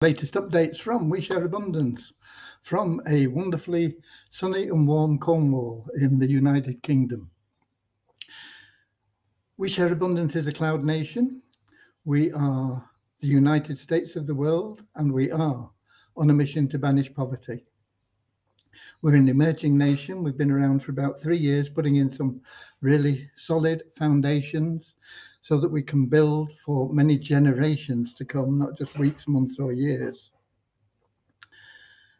Latest updates from We Share Abundance from a wonderfully sunny and warm Cornwall in the United Kingdom. We Share Abundance is a cloud nation. We are the United States of the world, and we are on a mission to banish poverty. We're an emerging nation. We've been around for about 3 years, putting in some really solid foundations so that we can build for many generations to come, not just weeks, months, or years.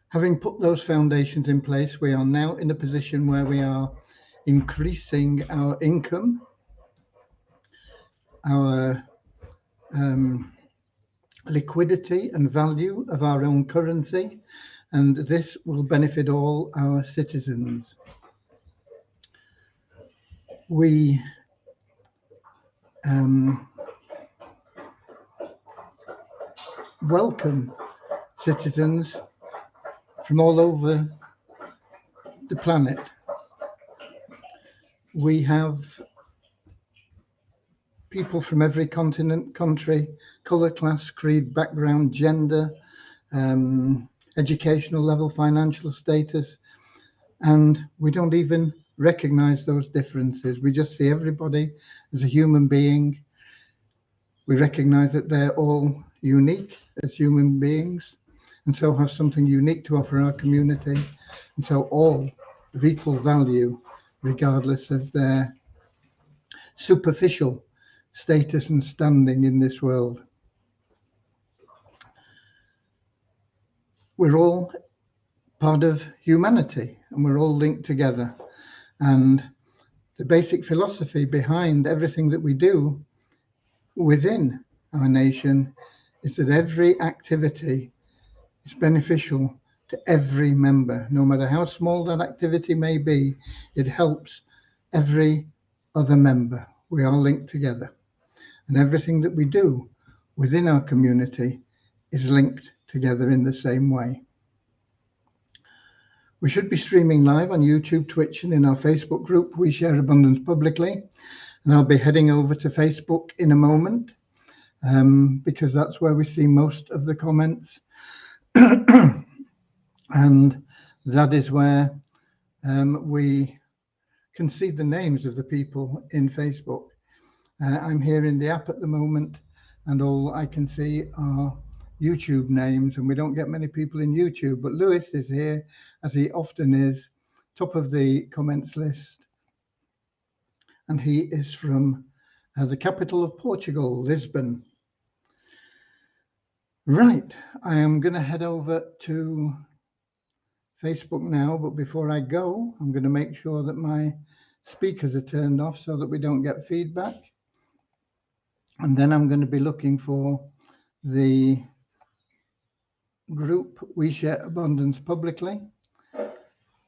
Having put those foundations in place, we are now in a position where we are increasing our income, our liquidity and value of our own currency, and this will benefit all our citizens. We welcome citizens from all over the planet. We have people from every continent, country, colour, class, creed, background, gender, educational level, financial status, and we don't even recognize those differences. We just see everybody as a human being. We recognize that they're all unique as human beings and so have something unique to offer our community, and so all of equal value regardless of their superficial status and standing in this world. We're all part of humanity and we're all linked together, and the basic philosophy behind everything that we do within our nation is that every activity is beneficial to every member. No matter how small that activity may be, it helps every other member. We are linked together, and everything that we do within our community is linked together in the same way. We should be streaming live on YouTube, Twitch, and in our Facebook group, We Share Abundance Publicly. And I'll be heading over to Facebook in a moment because that's where we see most of the comments. And that is where we can see the names of the people in Facebook. I'm here in the app at the moment, and all I can see are YouTube names, and we don't get many people in YouTube, but Lewis is here, as he often is, top of the comments list, and he is from the capital of Portugal, Lisbon. Right, I am going to head over to Facebook now, but before I go, I'm going to make sure that my speakers are turned off so that we don't get feedback. And then I'm going to be looking for the group We Share Abundance Publicly.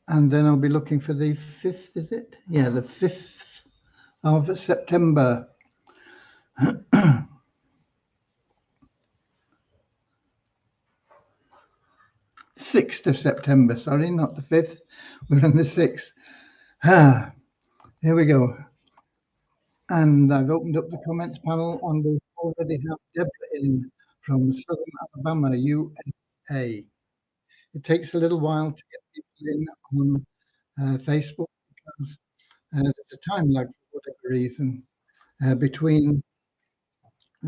And then I'll be looking for the 5th, is it? Yeah, the 5th of September. 6th of September, sorry, not the 5th. We're on the 6th. Here we go. And I've opened up the comments panel, and we already have Deborah in from Southern Alabama, USA. It takes a little while to get people in on Facebook because there's a time lag for whatever reason between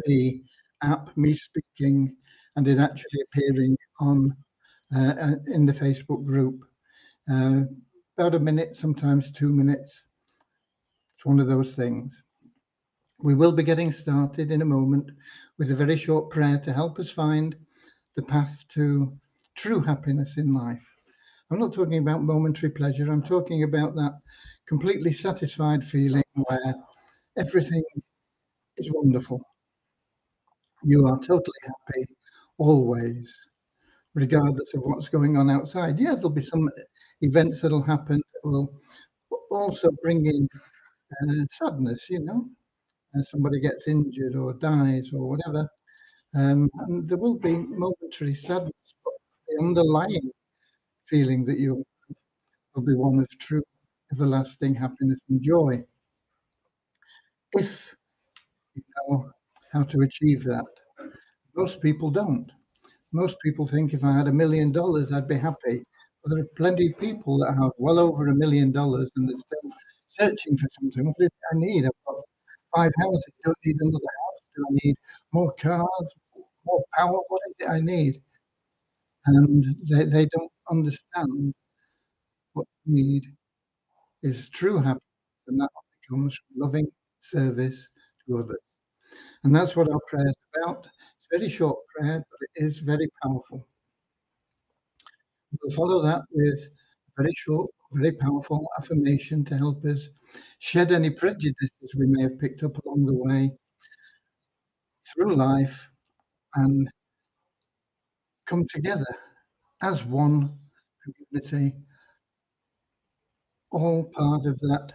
the app, me speaking, and it actually appearing on in the Facebook group. About a minute, sometimes 2 minutes. It's one of those things. We will be getting started in a moment with a very short prayer to help us find the path to true happiness in life. I'm not talking about momentary pleasure. I'm talking about that completely satisfied feeling where everything is wonderful. You are totally happy always, regardless of what's going on outside. Yeah, there'll be some events that'll happen that will also bring in sadness, somebody gets injured or dies or whatever. And there will be momentary sadness, but the underlying feeling that you will be one of true, everlasting happiness and joy. If you know how to achieve that. Most people don't. Most people think if I had $1 million, I'd be happy. But there are plenty of people that have well over $1 million and they're still searching for something. What is it I need? I've got 5 houses. Don't need another house. Do I need more cars, more power? What is it I need? And they don't understand what they need is true happiness, and that only comes from loving service to others. And that's what our prayer is about. It's a very short prayer, but it is very powerful. We'll follow that with a very short, very powerful affirmation to help us shed any prejudices we may have picked up along the way through life and come together as one community, all part of that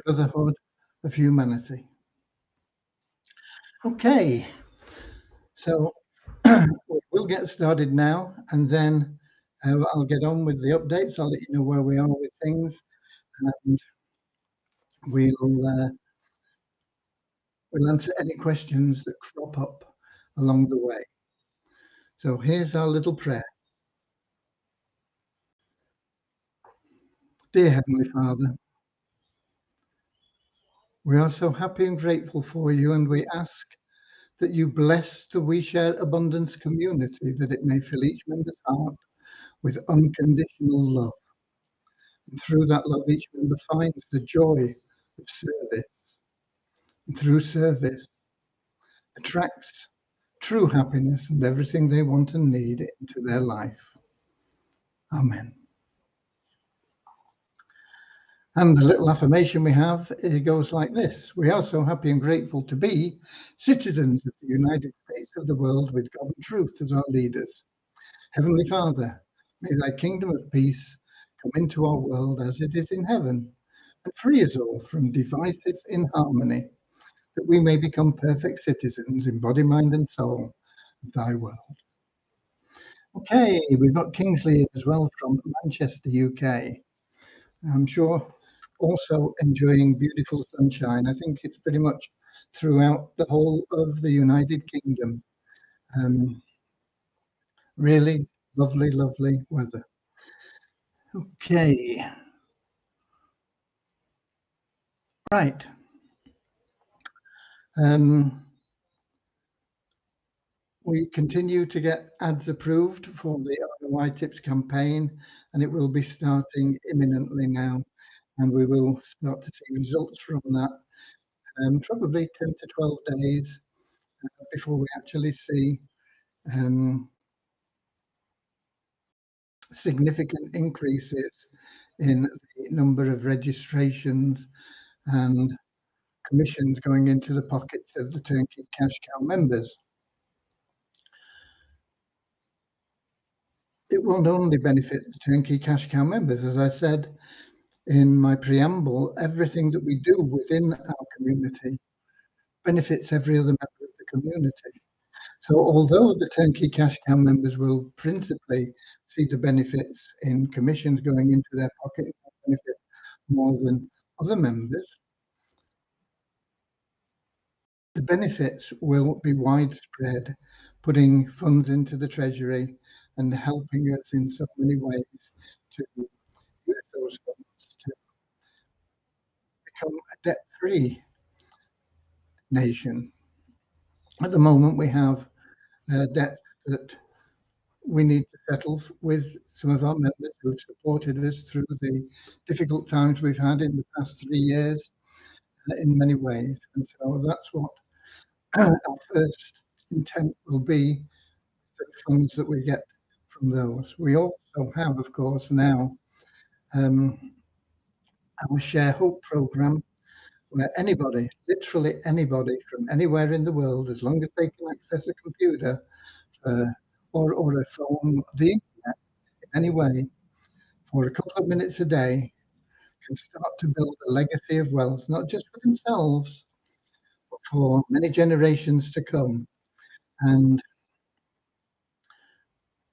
brotherhood of humanity. Okay, so we'll get started now, and then I'll get on with the updates. I'll let you know where we are with things, and we'll we'll answer any questions that crop up along the way. So here's our little prayer. Dear Heavenly Father, we are so happy and grateful for you, and we ask that you bless the We Share Abundance community, that it may fill each member's heart with unconditional love. And through that love, each member finds the joy of service. And through service, attracts true happiness and everything they want and need into their life. Amen. And the little affirmation we have, it goes like this. We are so happy and grateful to be citizens of the United States of the world with God and truth as our leaders. Heavenly Father, may thy kingdom of peace come into our world as it is in heaven, and free us all from divisive inharmony, that we may become perfect citizens in body, mind, and soul of thy world. Okay, we've got Kingsley as well from Manchester, UK. I'm sure also enjoying beautiful sunshine. I think it's pretty much throughout the whole of the United Kingdom. Really lovely, lovely weather. Okay, right. We continue to get ads approved for the ROI Tips campaign, and it will be starting imminently now. And we will start to see results from that, probably 10 to 12 days before we actually see significant increases in the number of registrations and commissions going into the pockets of the Turnkey Cash Cow members. It won't only benefit the Turnkey Cash Cow members. As I said in my preamble, everything that we do within our community benefits every other member of the community. So although the Turnkey Cash Cow members will principally see the benefits in commissions going into their pocket, benefit more than other members, the benefits will be widespread, putting funds into the treasury and helping us in so many ways to use those funds to become a debt-free nation. At the moment, we have debts that we need to settle with some of our members who have supported us through the difficult times we've had in the past 3 years in many ways. And so that's what our first intent will be, the funds that we get from those. We also have, of course, now our Share Hope program, where anybody, literally anybody from anywhere in the world, as long as they can access a computer or a phone, the internet in any way, for a couple of minutes a day, can start to build a legacy of wealth, not just for themselves, but for many generations to come. And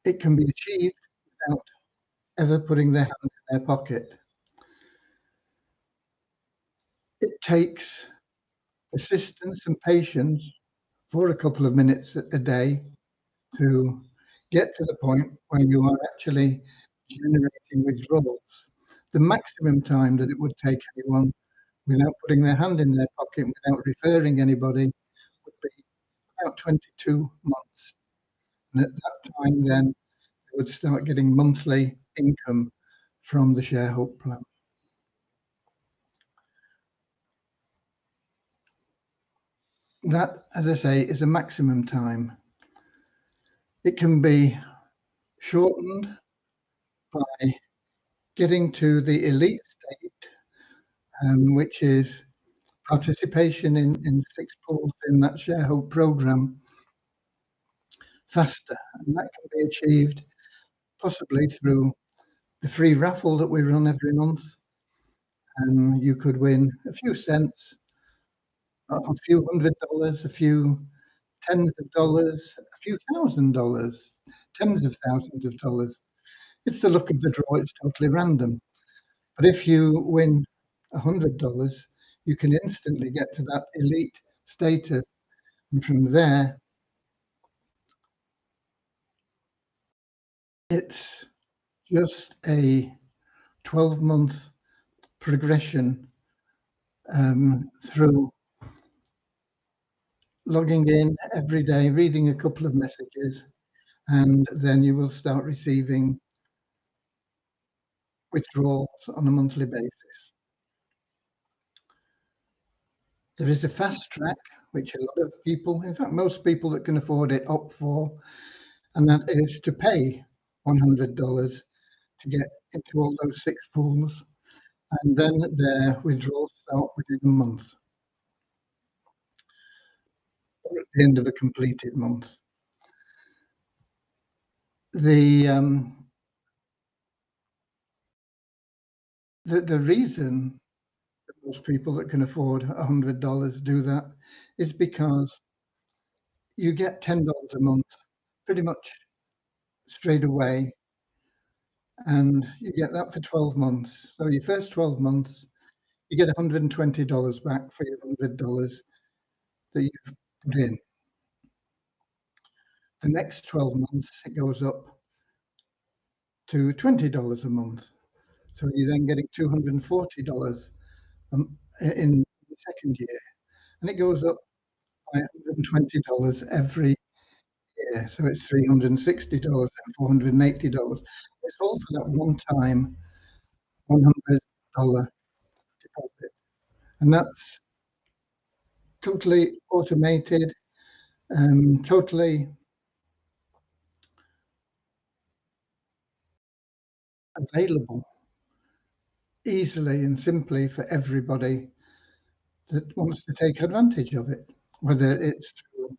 it can be achieved without ever putting their hand in their pocket. It takes persistence and patience for a couple of minutes a day to get to the point where you are actually generating withdrawals. The maximum time that it would take anyone without putting their hand in their pocket, without referring anybody, would be about 22 months. And at that time, then they would start getting monthly income from the Share Hope plan. That, as I say, is a maximum time. It can be shortened by getting to the elite state, which is participation in 6 pools in that Share Hope program faster. And that can be achieved possibly through the free raffle that we run every month. And you could win a few cents, a few $100, a few tens of dollars, a few $1,000, tens of thousands of dollars. It's the luck of the draw, it's totally random. But if you win $100, you can instantly get to that elite status. And from there, it's just a 12-month progression through logging in every day, reading a couple of messages, and then you will start receiving withdrawals on a monthly basis. There is a fast track, which a lot of people, in fact, most people that can afford it, opt for, and that is to pay $100 to get into all those 6 pools, and then their withdrawals start within a month or at the end of a completed month. The reason that most people that can afford $100 do that is because you get $10 a month pretty much straight away, and you get that for 12 months. So your first 12 months, you get $120 back for your $100 that you've put in. The next 12 months, it goes up to $20 a month. So you're then getting $240 in the second year, and it goes up by $120 every year. So it's $360 and $480. It's all for that one-time $100 deposit, and that's totally automated, totally available easily and simply for everybody that wants to take advantage of it, whether it's through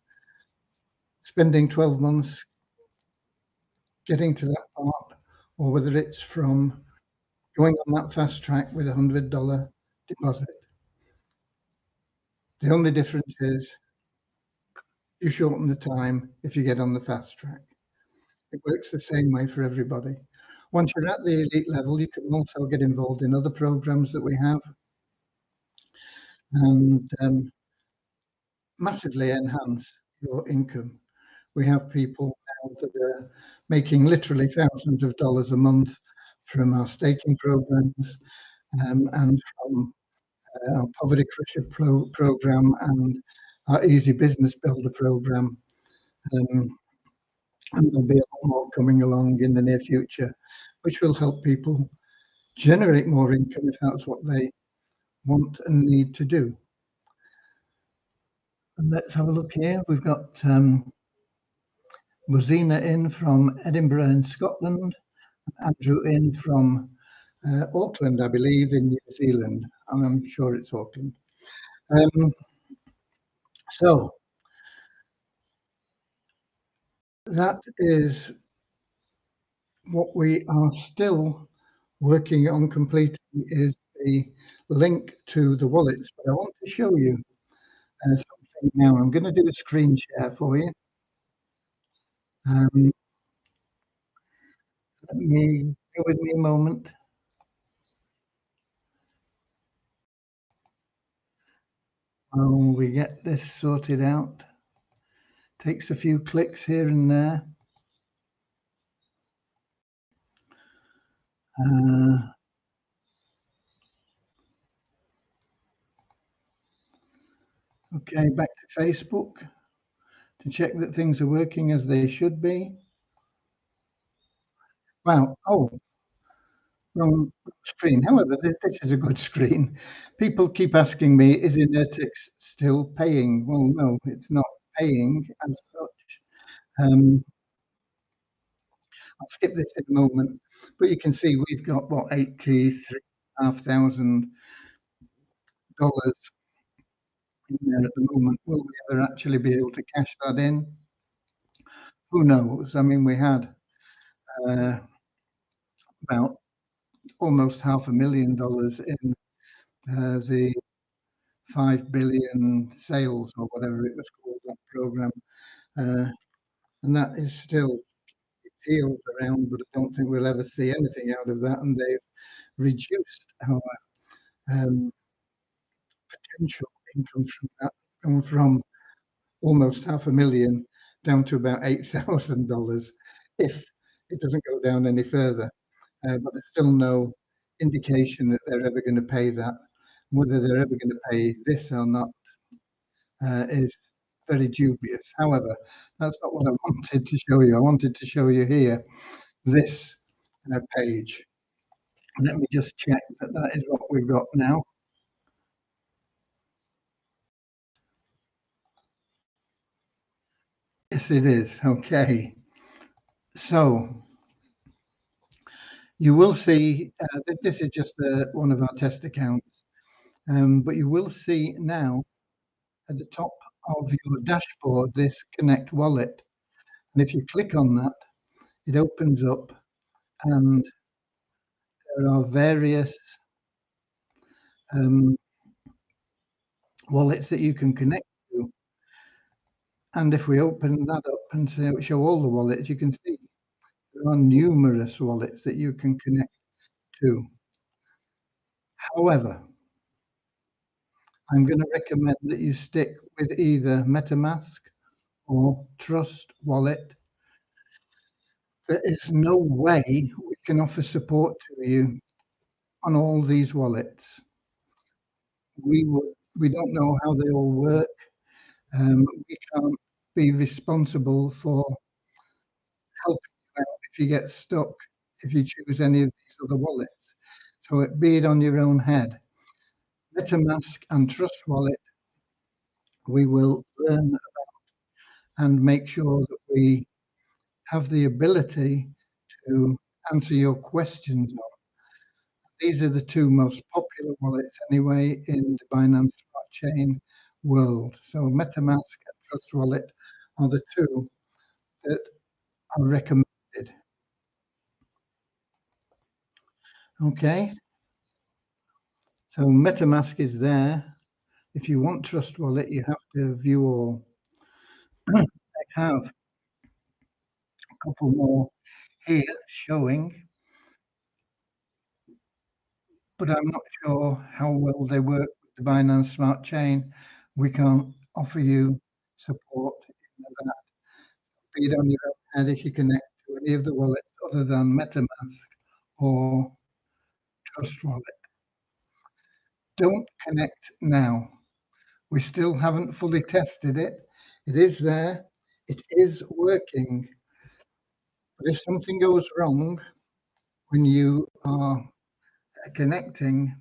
spending 12 months getting to that part, or whether it's from going on that fast track with $100 deposit. The only difference is you shorten the time if you get on the fast track. It works the same way for everybody. Once you're at the elite level, you can also get involved in other programs that we have and massively enhance your income. We have people now that are making literally thousands of dollars a month from our staking programs and from our Poverty Crusher program and our Easy Business Builder program. And there'll be a lot more coming along in the near future, which will help people generate more income if that's what they want and need to do. And let's have a look here. We've got Rosina in from Edinburgh in Scotland, Andrew in from Auckland, I believe, in New Zealand. I'm sure it's Auckland. So that is what we are still working on completing, is the link to the wallets. But I want to show you something now. I'm going to do a screen share for you. Let me go with me a moment. While we get this sorted out. Takes a few clicks here and there. Okay, back to Facebook to check that things are working as they should be. Wow. Oh, wrong screen. However, this is a good screen. People keep asking me, is Inertix still paying? Well, no, it's not paying as such. I'll skip this in a moment, but you can see we've got what, $83,500 in there at the moment. Will we ever actually be able to cash that in? Who knows? I mean, we had uh, about almost $500,000 in the 5 billion sales or whatever it was called, that program. Uh, and that is still feels around, but I don't think we'll ever see anything out of that. And they've reduced our um, potential income from that, gone from almost 500,000 down to about $8,000 if it doesn't go down any further. But there's still no indication that they're ever going to pay that. Whether they're ever going to pay this or not is very dubious. However, that's not what I wanted to show you. I wanted to show you here this page. Let me just check that that is what we've got now. Yes, it is. Okay. So you will see that this is just one of our test accounts, but you will see now at the top of your dashboard this Connect Wallet. And if you click on that, it opens up and there are various wallets that you can connect to. And if we open that up and show all the wallets, you can see there are numerous wallets that you can connect to. However, I'm going to recommend that you stick with either MetaMask or Trust Wallet. There is no way we can offer support to you on all these wallets. We don't know how they all work. We can't be responsible for helping you out if you get stuck, if you choose any of these other wallets. So be it on your own head. MetaMask and Trust Wallet, we will learn and make sure that we have the ability to answer your questions on. These are the two most popular wallets anyway in the Binance Smart Chain world. So MetaMask and Trust Wallet are the two that are recommended. Okay, so MetaMask is there. If you want Trust Wallet, you have to view all. I have a couple more here showing, but I'm not sure how well they work with the Binance Smart Chain. We can't offer you support in that. Be it on your own head if you connect to any of the wallets other than MetaMask or Trust Wallet. Don't connect now. We still haven't fully tested it. It is there. It is working. But if something goes wrong when you are connecting,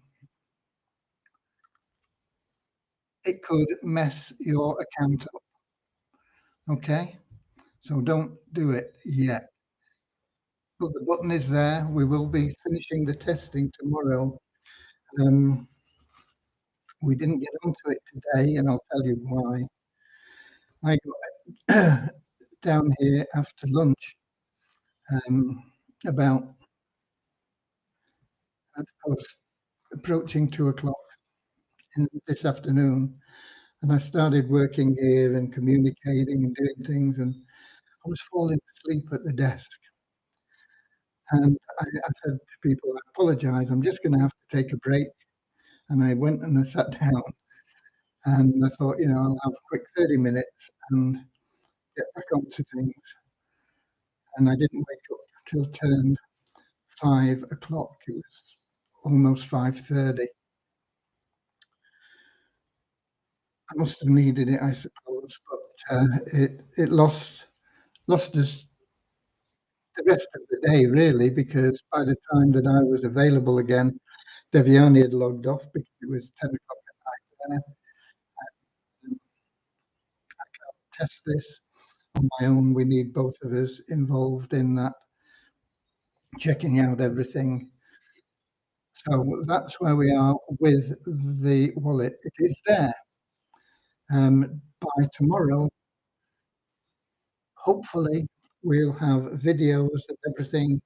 it could mess your account up. Okay? So don't do it yet. But the button is there. We will be finishing the testing tomorrow. We didn't get onto it today, and I'll tell you why. I got down here after lunch about, I suppose, approaching 2 o'clock this afternoon, and I started working here and communicating and doing things, and I was falling asleep at the desk. And I said to people, I apologize, I'm just going to have to take a break. And I went and I sat down and I thought, I'll have a quick 30 minutes and get back onto things, and I didn't wake up till turned 5 o'clock. It was almost 5:30. I must have needed it, I suppose, but it lost us the rest of the day really, because by the time that I was available again, Deviani had logged off because it was 10 o'clock at night there. And I can't test this on my own. We need both of us involved in that, checking out everything. So that's where we are with the wallet. It is there. By tomorrow, hopefully, we'll have videos and everything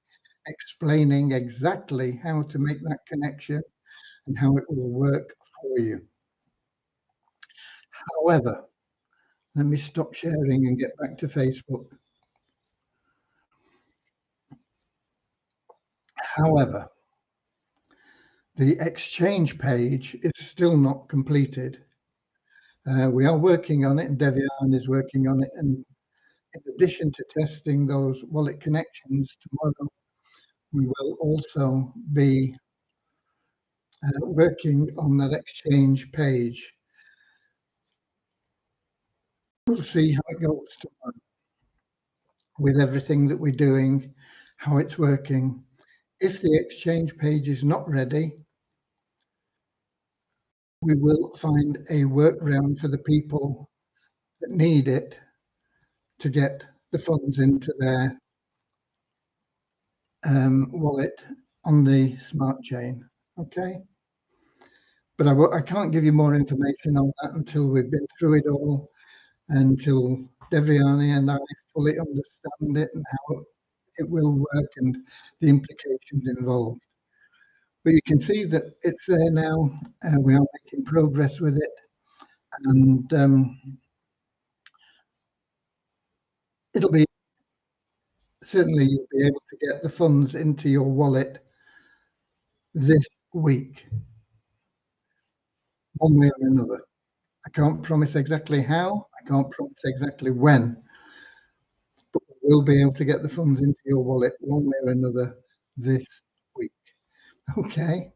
explaining exactly how to make that connection and how it will work for you. However, let me stop sharing and get back to Facebook. However, the exchange page is still not completed. We are working on it, and Devian is working on it. And in addition to testing those wallet connections tomorrow, we will also be working on that exchange page. We'll see how it goes tomorrow with everything that we're doing, how it's working. If the exchange page is not ready, we will find a workaround for the people that need it to get the funds into their wallet on the smart chain. Okay. But I can't give you more information on that until we've been through it all, until Devriani and I fully understand it and how it will work and the implications involved. But you can see that it's there now. We are making progress with it, and it'll be certainly you'll be able to get the funds into your wallet this week, one way or another. I can't promise exactly how, I can't promise exactly when, but we'll be able to get the funds into your wallet one way or another this week. Okay.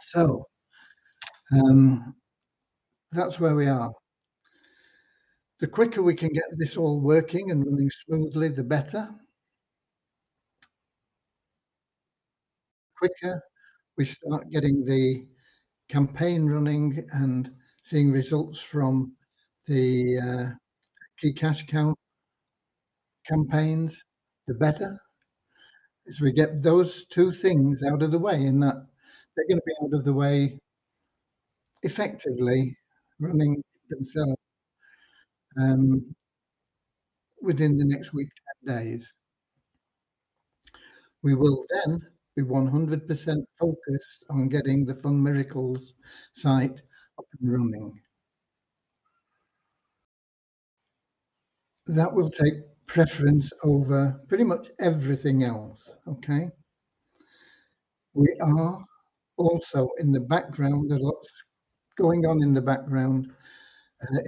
So that's where we are. The quicker we can get this all working and running smoothly, the better. Quicker we start getting the campaign running and seeing results from the key cash count campaigns, the better. As we get those two things out of the way, and that they're going to be out of the way effectively running themselves within the next week, 10 days. We will then be 100% focused on getting the Fun Miracles site up and running. That will take preference over pretty much everything else, okay? We are also in the background, there's lots going on in the background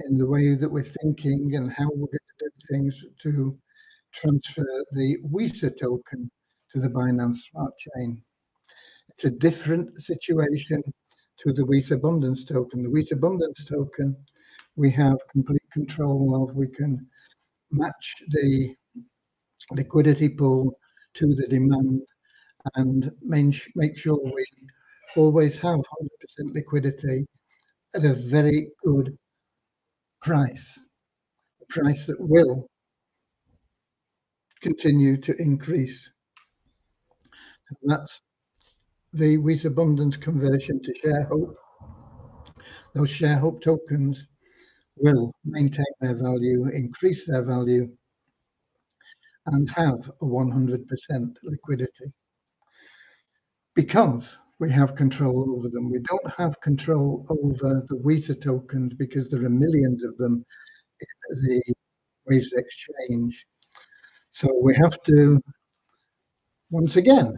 in the way that we're thinking and how we're going to do things to transfer the WISA token to the Binance Smart Chain. It's a different situation to the WISA Abundance token. The WISA Abundance token, we have complete control of. We can match the liquidity pool to the demand and make sure we always have 100% liquidity at a very good price, a price that will continue to increase. And that's the WISA Abundance conversion to ShareHope. Those ShareHope tokens will maintain their value, increase their value, and have a 100% liquidity because we have control over them. We don't have control over the WISA tokens because there are millions of them in the WISA exchange. So we have to, once again,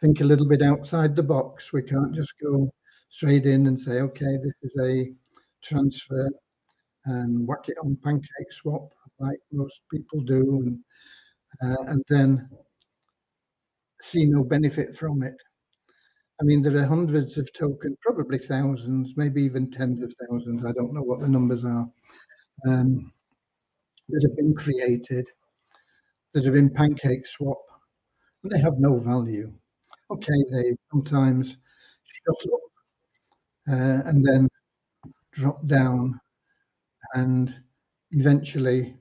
think a little bit outside the box. We can't just go straight in and say, okay, this is a transfer and whack it on pancake swap like most people do, and then see no benefit from it. I mean, there are hundreds of tokens, probably thousands, maybe even tens of thousands. I don't know what the numbers are, um, that have been created that are in pancake swap, and they have no value. Okay, they sometimes shut up and then drop down and eventually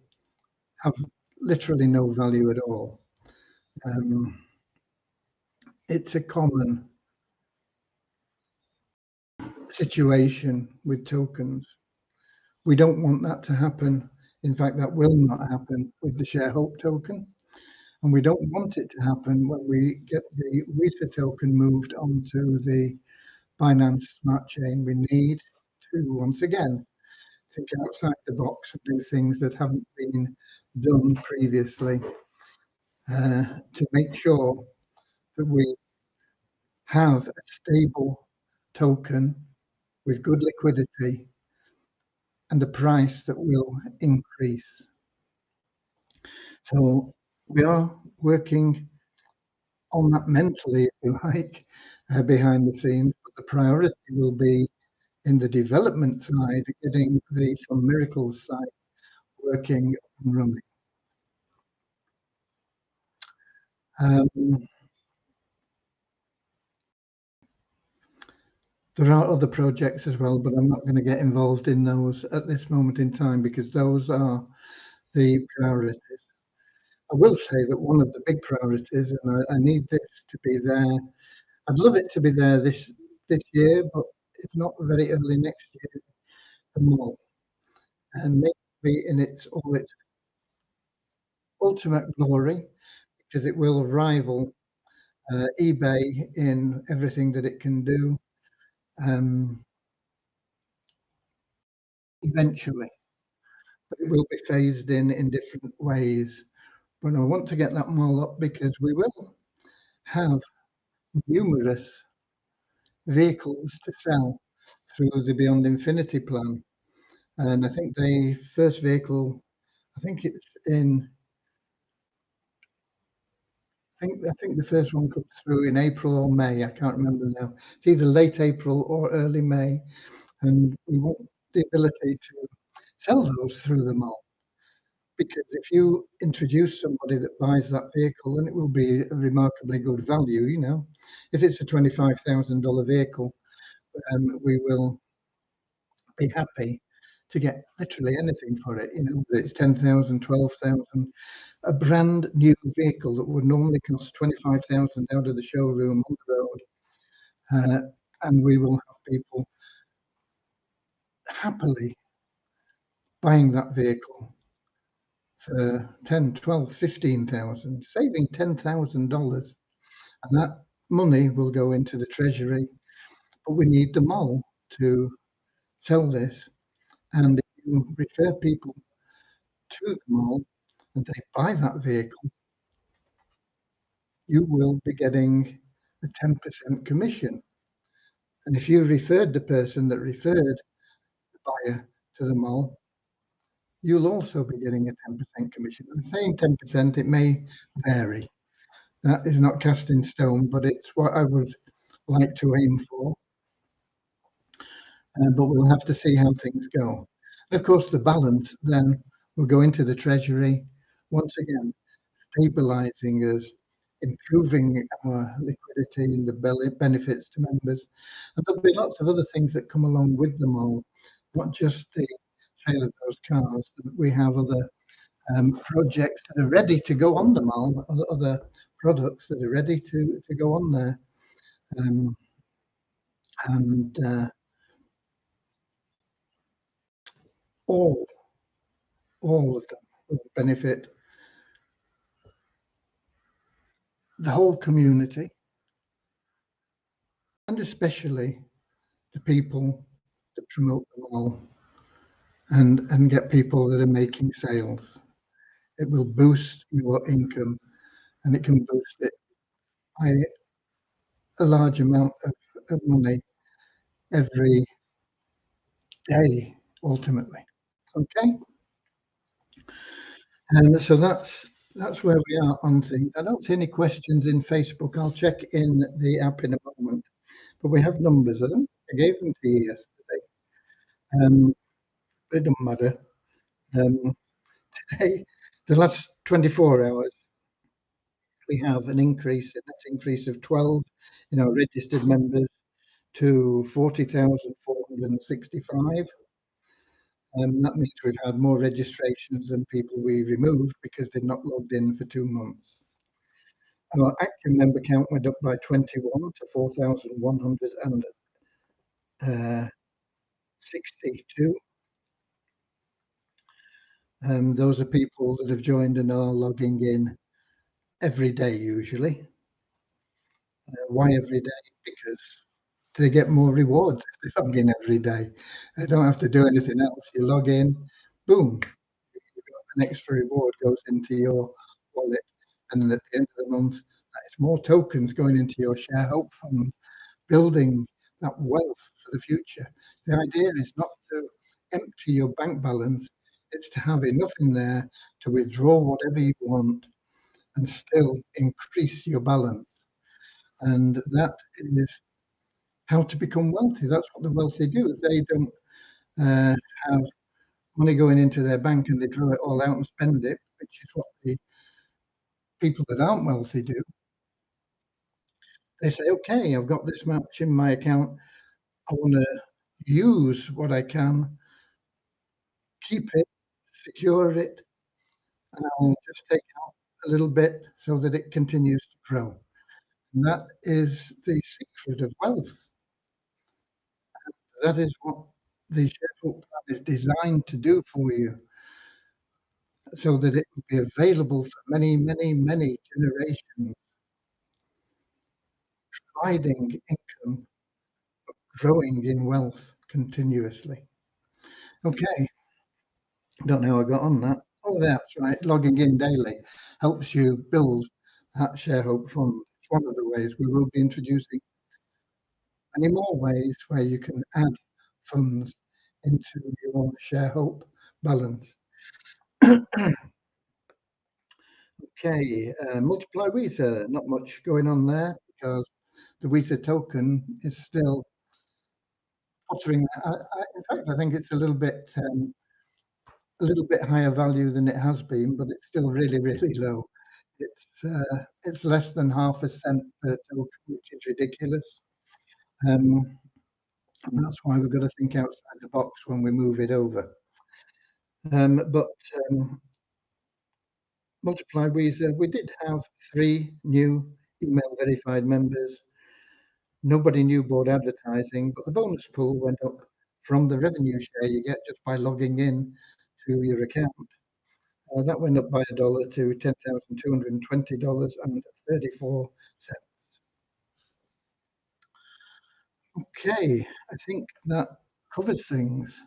have literally no value at all. Um, it's a common situation with tokens. We don't want that to happen. In fact, that will not happen with the Share Hope token. And we don't want it to happen when we get the Ether token moved onto the Binance Smart Chain. We need to, once again, think outside the box and do things that haven't been done previously to make sure that we have a stable token with good liquidity and a price that will increase. So we are working on that mentally, if you like, behind the scenes. But the priority will be in the development side, getting the Some Miracles site working and running. There are other projects as well, but I'm not going to get involved in those at this moment in time because those are the priorities. I will say that one of the big priorities, and I need this to be there. I'd love it to be there this year, but if not very early next year, the mall, and maybe in its ultimate glory, because it will rival eBay in everything that it can do eventually, but it will be phased in different ways. But I want to get that mall up because we will have numerous vehicles to sell through the Beyond Infinity plan. And I think the first vehicle, I think it's in, I think the first one comes through in April or May. I can't remember now. It's either late April or early May, and we want the ability to sell those through the mall. Because if you introduce somebody that buys that vehicle, then it will be a remarkably good value. If it's a $25,000 vehicle, we will be happy to get literally anything for it. Whether it's 10,000, 12,000, a brand new vehicle that would normally cost 25,000 out of the showroom on the road, and we will have people happily buying that vehicle for 10, 12, 15,000, saving $10,000, and that money will go into the treasury. But we need them all to sell this, and if you refer people to the mall and they buy that vehicle, you will be getting a 10% commission. And if you referred the person that referred the buyer to the mall, you'll also be getting a 10% commission. I'm saying 10%, it may vary. That is not cast in stone, but it's what I would like to aim for. But we'll have to see how things go. And of course, the balance then will go into the treasury, once again, stabilizing us, improving our liquidity and the benefits to members. And there'll be lots of other things that come along with them all, not just the sale of those cars. We have other projects that are ready to go on the mall, other products that are ready to go on there. And all of them will benefit the whole community, and especially the people that promote them all and get people that are making sales. It will boost your income, and it can boost it by a large amount of money every day, ultimately. Okay, and so that's where we are on things. I don't see any questions in Facebook. I'll check in the app in a moment, but we have numbers of them. I gave them to you yesterday. But it doesn't matter. Um, Hey, the last 24 hours, we have an increase, a net increase of 12 in our registered members to 40,465. That means we've had more registrations than people we removed because they've not logged in for 2 months. Our active member count went up by 21 to 4,162. Those are people that have joined and are logging in every day usually. Why every day? Because they get more rewards if they log in every day. They don't have to do anything else. You log in, boom, an extra reward goes into your wallet. And then at the end of the month, that is more tokens going into your share hope fund, building that wealth for the future. The idea is not to empty your bank balance, it's to have enough in there to withdraw whatever you want and still increase your balance. And that is how to become wealthy. That's what the wealthy do. They don't have money going into their bank and they draw it all out and spend it, which is what the people that aren't wealthy do. They say, okay, I've got this much in my account. I want to use what I can, keep it, secure it, and I'll just take out a little bit so that it continues to grow. And that is the secret of wealth. That is what the Sheffield plan is designed to do for you, so that it will be available for many, many, many generations, providing income, growing in wealth continuously. Okay, don't know how I got on that. Oh, that's right. Logging in daily helps you build that share hope fund. It's one of the ways. We will be introducing many more ways where you can add funds into your share hope balance. Okay, multiply Visa, not much going on there because the Visa token is still pottering. In fact, I think it's a little bit higher value than it has been, but it's still really, really low. It's less than half a cent per token, which is ridiculous. Um, and that's why we've got to think outside the box when we move it over. But multiply Visa, we did have 3 new email verified members. Nobody knew about advertising, but the bonus pool went up from the revenue share you get just by logging in to your account. That went up by $1 to $10,220.34. Okay, I think that covers things.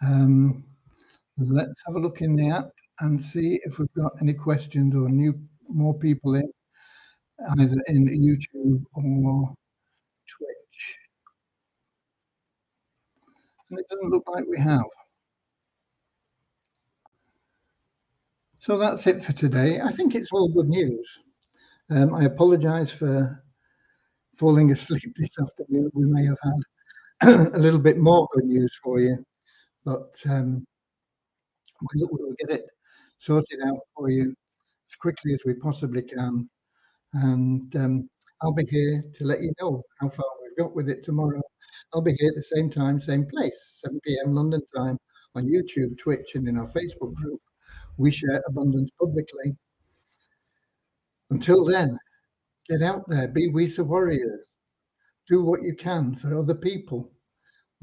Um, let's have a look in the app and see if we've got any questions or more people in, either in YouTube or Twitch. And it doesn't look like we have. So that's it for today. I think it's all good news. I apologize for falling asleep this afternoon. We may have had a little bit more good news for you, but we'll get it sorted out for you as quickly as we possibly can. And I'll be here to let you know how far we've got with it tomorrow. I'll be here at the same time, same place, 7 p.m. London time on YouTube, Twitch, and in our Facebook group. We share abundance publicly. Until then, get out there, be WISA warriors, do what you can for other people,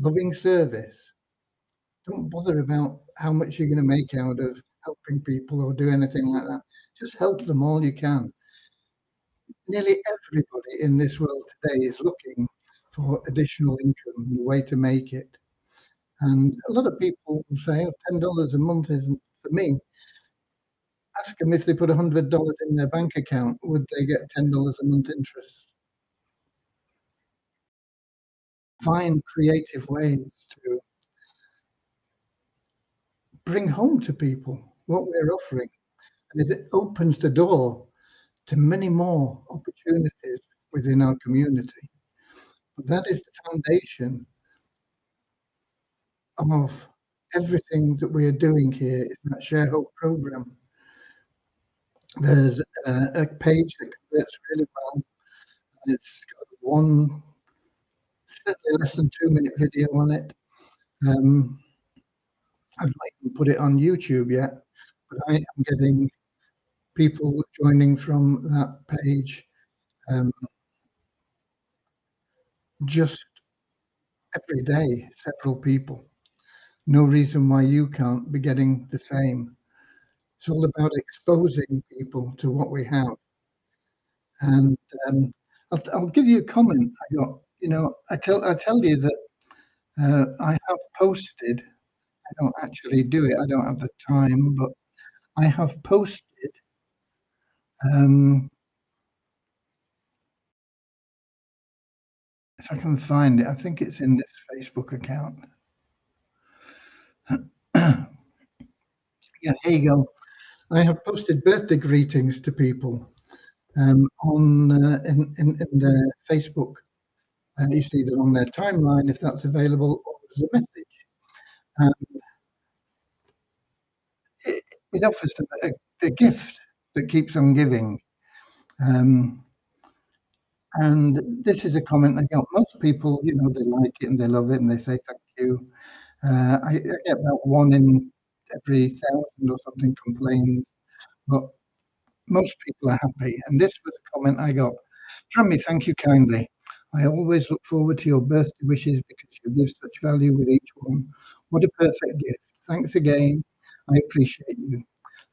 loving service. Don't bother about how much you're going to make out of helping people or do anything like that. Just help them all you can. Nearly everybody in this world today is looking for additional income and a way to make it. And a lot of people will say, oh, $10 a month isn't for me. Ask them if they put $100 in their bank account, would they get $10 a month interest? Find creative ways to bring home to people what we're offering. And it opens the door to many more opportunities within our community. But that is the foundation of everything that we are doing here is that shareholder program. There's a page that converts really well. It's got one, certainly less than 2 minute video on it. I've not even put it on YouTube yet, but I am getting people joining from that page um, just every day, several people. No reason why you can't be getting the same. It's all about exposing people to what we have. And I'll give you a comment I got. I tell you that I have posted. I don't actually do it. I don't have the time, but I have posted. Um, if I can find it, I think it's in this Facebook account. Yeah, here you go. I have posted birthday greetings to people on in their Facebook. It's either on their timeline if that's available, or as a message. And it, it offers them a gift that keeps on giving. Um, and this is a comment I got. Most people, they like it and they love it and they say thank you. I get about one in every thousand or something complains, but most people are happy. And this was a comment I got from me. Thank you kindly. I always look forward to your birthday wishes because you give such value with each one. What a perfect gift. Thanks again. I appreciate you.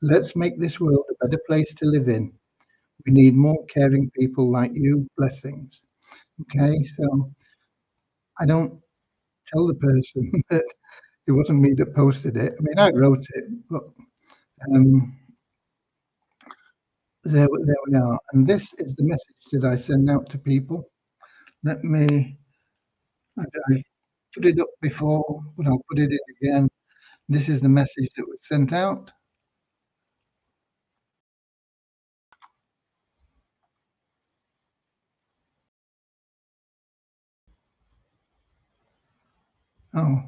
Let's make this world a better place to live in. We need more caring people like you. Blessings. Okay, so I don't tell the person that it wasn't me that posted it. I mean, I wrote it, but um, there we are. And this is the message that I send out to people. Let me, I put it up before, but I'll put it in again. This is the message that was sent out. Oh,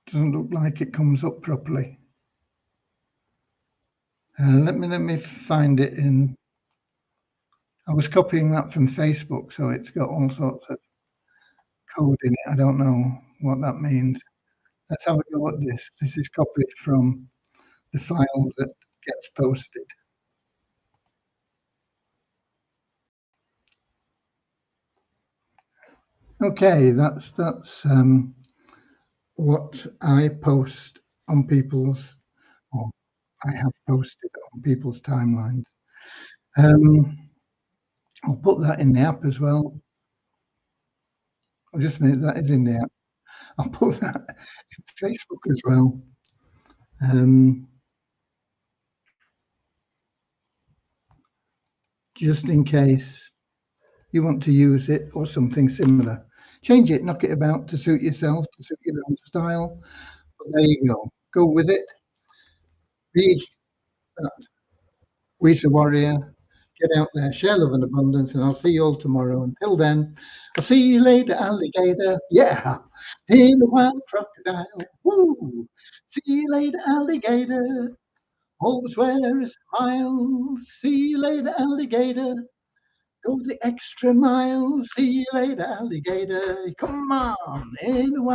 doesn't look like it comes up properly. Let me find it in. I was copying that from Facebook, so it's got all sorts of code in it. I don't know what that means. Let's have a go at this. This is copied from the file that gets posted. Okay, that's what I post on people's, or I have posted on people's timelines. Um, I'll put that in the app as well. Just a minute, that is in the app. I'll put that in Facebook as well. Just in case you want to use it or something similar. Change it, knock it about to suit yourself, to suit your own style. But there you go. Go with it. Be that We's a warrior. Get out there, share love and abundance, and I'll see you all tomorrow. Until then, I'll see you later, alligator. Yeah, in the wild crocodile. Woo! See you later, alligator. Always wear a smile. See you later, alligator. Go the extra mile. See you later, alligator. Come on, in the wild.